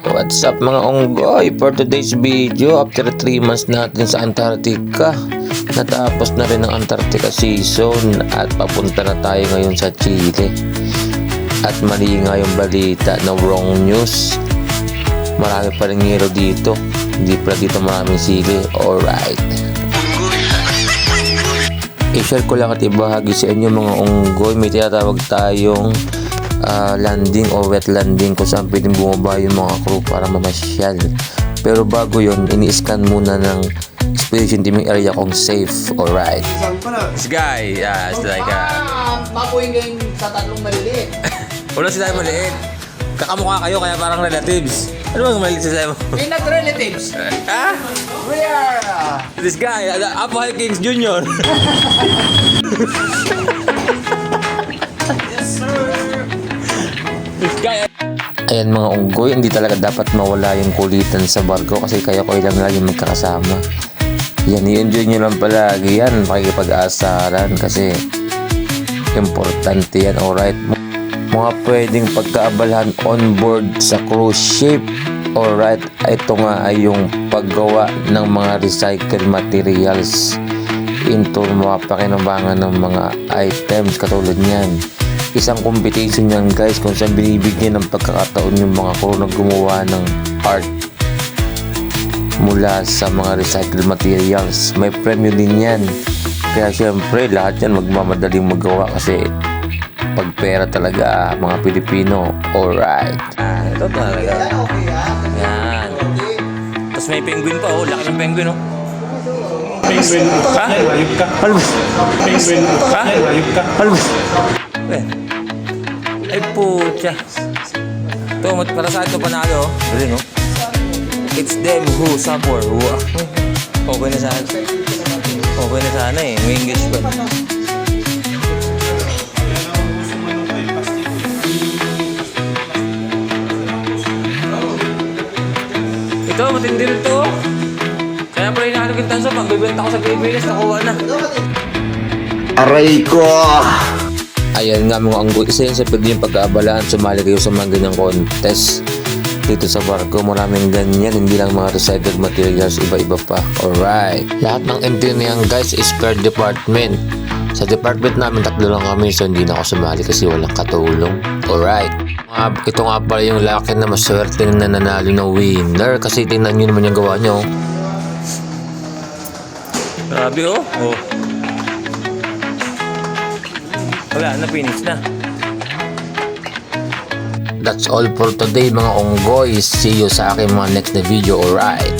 What's up mga unggoy? For today's video, after 3 months natin sa Antarctica, natapos na rin ang Antarctica season at papunta na tayo ngayon sa Chile. At mali nga yung balita na wrong news. Marami pa rin hero dito. Hindi pala dito maraming sili. Alright. I-share ko lang at ibahagi sa inyo mga unggoy. May tinatawag tayong landing o wet landing kung saan pwedeng bumaba yung mga crew para mamasyal. Pero bago yon, ini-scan muna ng expedition teaming area kung safe. Alright. This guy, it's like mapuwing game sa tatlong maliliit. wala sila maliit. Kakamukha kayo kaya parang relatives. Ano bang maliit sila mo? We're not relatives. Ha? We are This guy, Apo Kings Jr. yes sir. This guy. Ayan mga unggoy, hindi talaga dapat mawala yung kulitan sa barko kasi kayo lang lagi magkakasama. Yan, i-enjoy nyo lang palagi yan, makikipag-asaran kasi importante yan. Alright, mga pwedeng pagkaabalahan on board sa cruise ship. Alright, ito nga ay yung paggawa ng mga recycled materials into mga pakinabangan ng mga items katulad niyan. Isang competition yan guys kung saan binibigyan ng pagkakataon yung mga crew na gumawa ng art mula sa mga recycled materials. May premyo din yan. Kaya syempre lahat yan magmamadaling magawa kasi pag pera talaga mga Pilipino. Alright. Ito talaga. Yan. Tapos may penguin pa, oh. Laki ng penguin, oh. Penguin. Ha? Hayop ka. Halbus. Penguin. Ha? Hayop ka. Halbus. Ay putya. Ito, para sa ito panalo, oh. Galing, oh. It's them who suffer. Okay na sana. Okay na sana eh. May English pa. Ito, matindi rin ito. Kaya pala hinahanap yung tanso. Magbibenta ko sa Pilipinas, nakuha na. Aray ko! Ayan nga mga unggoy, isa yan sa pwede yung pagkaabalaan. Sumali kayo sa mga ganyang contest dito sa barko. Maraming ganyan, hindi lang mga recycled materials, iba-iba pa. Alright, lahat ng entry na yan guys is per department. Sa department namin 3 lang kami, so hindi na ako sumali kasi walang katulong. Alright, ito nga pala yung laki na maswerte na nanalo na winner kasi tingnan nyo naman yung gawa nyo. Grabe oh. Wala na, finish na. That's all for today mga unggoy. See you sa aking mga next na video. Alright.